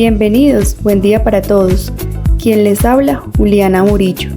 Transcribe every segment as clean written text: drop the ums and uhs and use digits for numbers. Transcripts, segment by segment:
Bienvenidos, buen día para todos. Quien les habla, Juliana Murillo.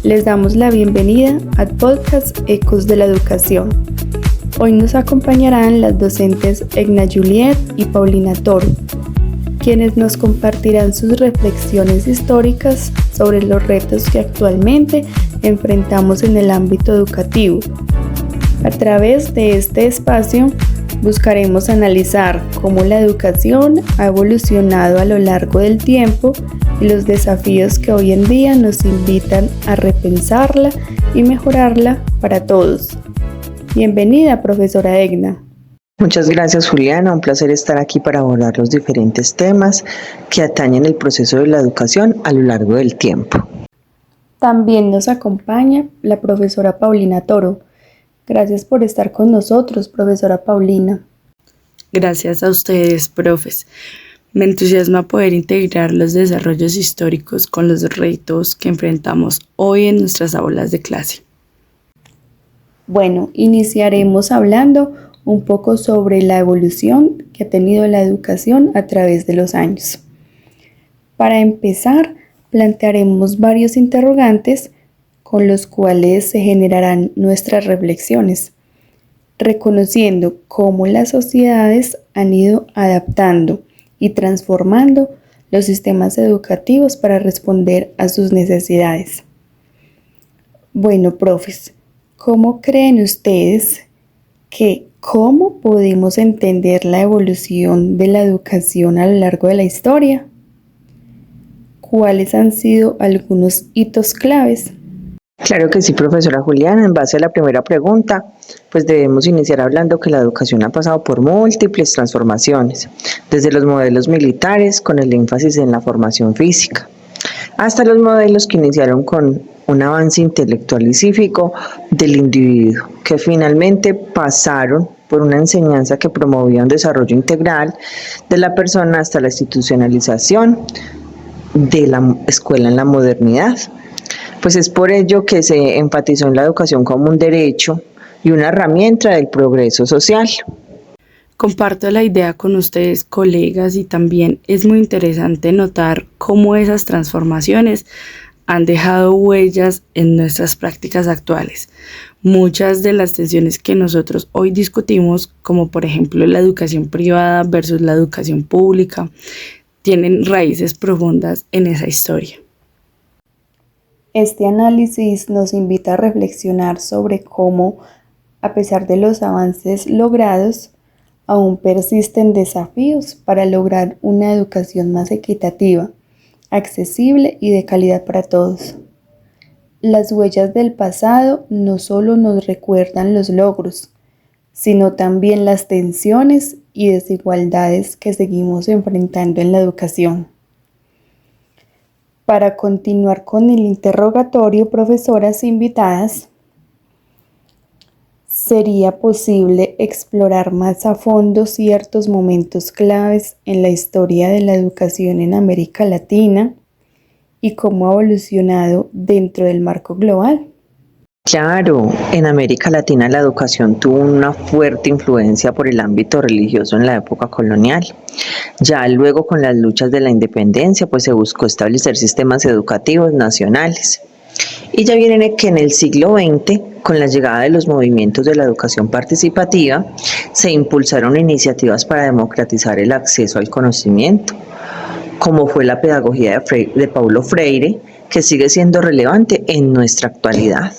Les damos la bienvenida al podcast Ecos de la Educación. Hoy nos acompañarán las docentes Egna Juliet y Paulina Toro, quienes nos compartirán sus reflexiones históricas sobre los retos que actualmente enfrentamos en el ámbito educativo. A través de este espacio, buscaremos analizar cómo la educación ha evolucionado a lo largo del tiempo y los desafíos que hoy en día nos invitan a repensarla y mejorarla para todos. Bienvenida, profesora Egna. Muchas gracias, Juliana. Un placer estar aquí para abordar los diferentes temas que atañen el proceso de la educación a lo largo del tiempo. También nos acompaña la profesora Paulina Toro. Gracias por estar con nosotros, profesora Paulina. Gracias a ustedes, profes. Me entusiasma poder integrar los desarrollos históricos con los retos que enfrentamos hoy en nuestras aulas de clase. Bueno, iniciaremos hablando un poco sobre la evolución que ha tenido la educación a través de los años. Para empezar, plantearemos varios interrogantes con los cuales se generarán nuestras reflexiones, reconociendo cómo las sociedades han ido adaptando y transformando los sistemas educativos para responder a sus necesidades. Bueno, profes, ¿cómo creen ustedes cómo podemos entender la evolución de la educación a lo largo de la historia? ¿Cuáles han sido algunos hitos claves? Claro que sí, profesora Juliana. En base a la primera pregunta, pues debemos iniciar hablando que la educación ha pasado por múltiples transformaciones, desde los modelos militares con el énfasis en la formación física, hasta los modelos que iniciaron con un avance intelectual y cívico del individuo, que finalmente pasaron por una enseñanza que promovía un desarrollo integral de la persona hasta la institucionalización de la escuela en la modernidad. Pues es por ello que se enfatizó en la educación como un derecho y una herramienta del progreso social. Comparto la idea con ustedes, colegas, y también es muy interesante notar cómo esas transformaciones han dejado huellas en nuestras prácticas actuales. Muchas de las tensiones que nosotros hoy discutimos, como por ejemplo la educación privada versus la educación pública, tienen raíces profundas en esa historia. Este análisis nos invita a reflexionar sobre cómo, a pesar de los avances logrados, aún persisten desafíos para lograr una educación más equitativa, accesible y de calidad para todos. Las huellas del pasado no solo nos recuerdan los logros, sino también las tensiones y desigualdades que seguimos enfrentando en la educación. Para continuar con el interrogatorio, profesoras invitadas, ¿sería posible explorar más a fondo ciertos momentos claves en la historia de la educación en América Latina y cómo ha evolucionado dentro del marco global? Claro, en América Latina la educación tuvo una fuerte influencia por el ámbito religioso en la época colonial. Ya luego con las luchas de la independencia, pues se buscó establecer sistemas educativos nacionales. Y ya viene que en el siglo XX, con la llegada de los movimientos de la educación participativa, se impulsaron iniciativas para democratizar el acceso al conocimiento, como fue la pedagogía de Paulo Freire, que sigue siendo relevante en nuestra actualidad.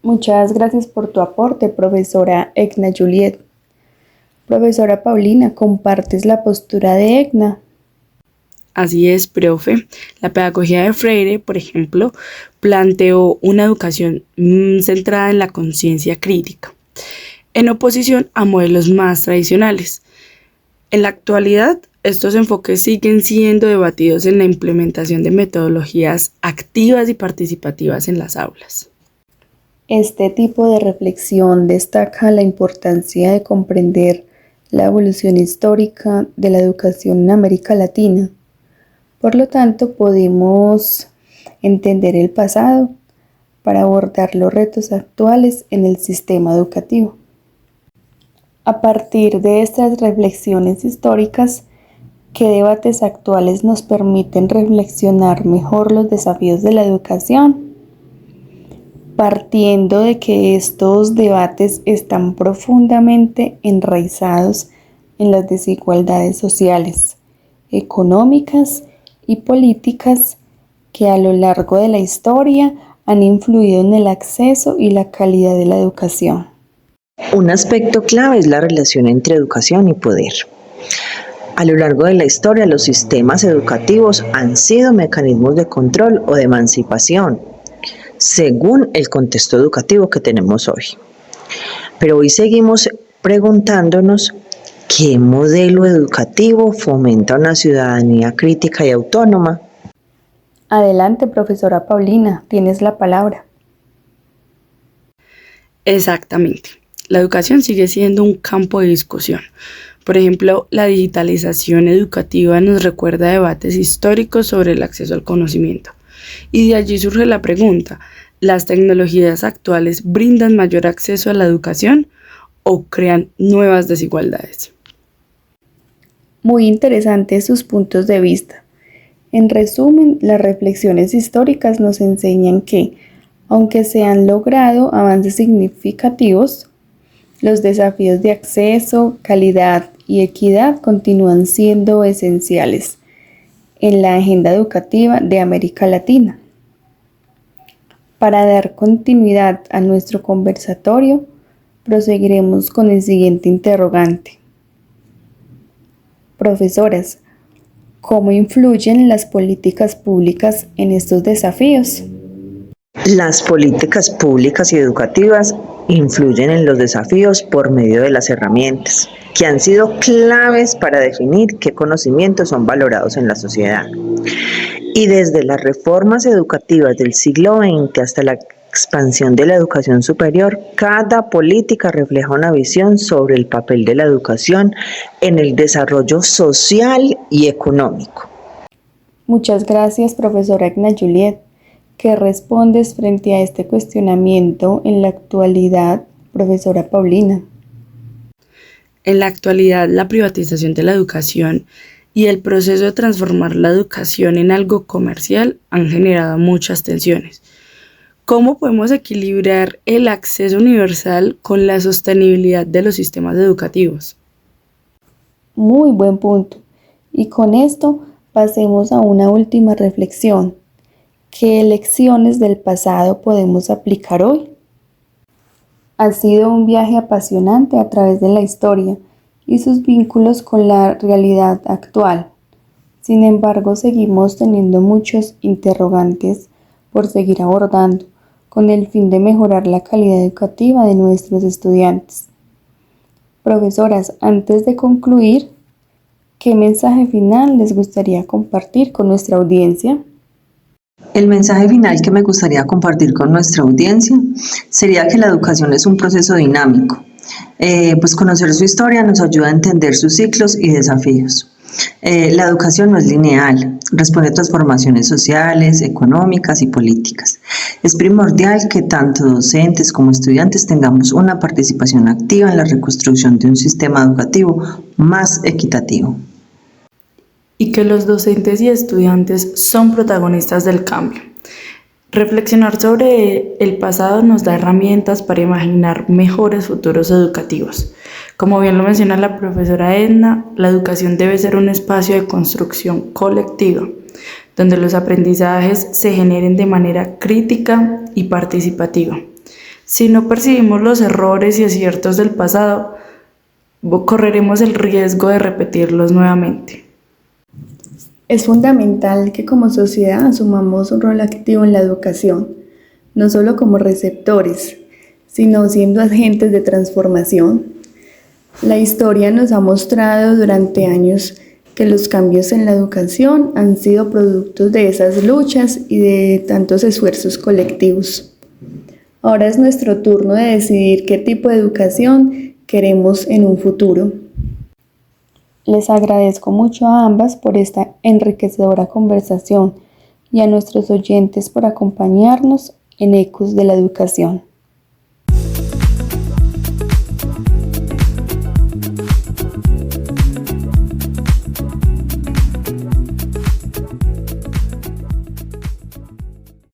Muchas gracias por tu aporte, profesora Egna Juliet. Profesora Paulina, ¿compartes la postura de Egna? Así es, profe. La pedagogía de Freire, por ejemplo, planteó una educación centrada en la conciencia crítica, en oposición a modelos más tradicionales. En la actualidad, estos enfoques siguen siendo debatidos en la implementación de metodologías activas y participativas en las aulas. Este tipo de reflexión destaca la importancia de comprender la evolución histórica de la educación en América Latina. Por lo tanto, podemos entender el pasado para abordar los retos actuales en el sistema educativo. A partir de estas reflexiones históricas, ¿Qué debates actuales nos permiten reflexionar mejor los desafíos de la educación? Partiendo de que estos debates están profundamente enraizados en las desigualdades sociales, económicas y políticas que a lo largo de la historia han influido en el acceso y la calidad de la educación. Un aspecto clave es la relación entre educación y poder. A lo largo de la historia, los sistemas educativos han sido mecanismos de control o de emancipación, según el contexto educativo que tenemos hoy. Pero hoy seguimos preguntándonos ¿qué modelo educativo fomenta una ciudadanía crítica y autónoma? Adelante, profesora Paulina, tienes la palabra. Exactamente. La educación sigue siendo un campo de discusión. Por ejemplo, la digitalización educativa nos recuerda debates históricos sobre el acceso al conocimiento. Y de allí surge la pregunta, ¿las tecnologías actuales brindan mayor acceso a la educación o crean nuevas desigualdades? Muy interesantes sus puntos de vista. En resumen, las reflexiones históricas nos enseñan que, aunque se han logrado avances significativos, los desafíos de acceso, calidad y equidad continúan siendo esenciales en la agenda educativa de América Latina. Para dar continuidad a nuestro conversatorio, proseguiremos con el siguiente interrogante. Profesoras, ¿cómo influyen las políticas públicas en estos desafíos? Las políticas públicas y educativas influyen en los desafíos por medio de las herramientas, que han sido claves para definir qué conocimientos son valorados en la sociedad. Y desde las reformas educativas del siglo XX hasta la expansión de la educación superior, cada política refleja una visión sobre el papel de la educación en el desarrollo social y económico. Muchas gracias, profesora Agna Juliet. ¿Qué respondes frente a este cuestionamiento en la actualidad, profesora Paulina? En la actualidad, la privatización de la educación y el proceso de transformar la educación en algo comercial han generado muchas tensiones. ¿Cómo podemos equilibrar el acceso universal con la sostenibilidad de los sistemas educativos? Muy buen punto. Y con esto pasemos a una última reflexión. ¿Qué lecciones del pasado podemos aplicar hoy? Ha sido un viaje apasionante a través de la historia y sus vínculos con la realidad actual. Sin embargo, seguimos teniendo muchos interrogantes por seguir abordando, con el fin de mejorar la calidad educativa de nuestros estudiantes. Profesoras, antes de concluir, ¿qué mensaje final les gustaría compartir con nuestra audiencia? El mensaje final que me gustaría compartir con nuestra audiencia sería que la educación es un proceso dinámico. Pues conocer su historia nos ayuda a entender sus ciclos y desafíos. La educación no es lineal, responde a transformaciones sociales, económicas y políticas. Es primordial que tanto docentes como estudiantes tengamos una participación activa en la reconstrucción de un sistema educativo más equitativo. Y que los docentes y estudiantes son protagonistas del cambio. Reflexionar sobre el pasado nos da herramientas para imaginar mejores futuros educativos. Como bien lo menciona la profesora Edna, la educación debe ser un espacio de construcción colectiva, donde los aprendizajes se generen de manera crítica y participativa. Si no percibimos los errores y aciertos del pasado, correremos el riesgo de repetirlos nuevamente. Es fundamental que como sociedad asumamos un rol activo en la educación, no solo como receptores, sino siendo agentes de transformación. La historia nos ha mostrado durante años que los cambios en la educación han sido productos de esas luchas y de tantos esfuerzos colectivos. Ahora es nuestro turno de decidir qué tipo de educación queremos en un futuro. Les agradezco mucho a ambas por esta enriquecedora conversación y a nuestros oyentes por acompañarnos en Ecos de la Educación.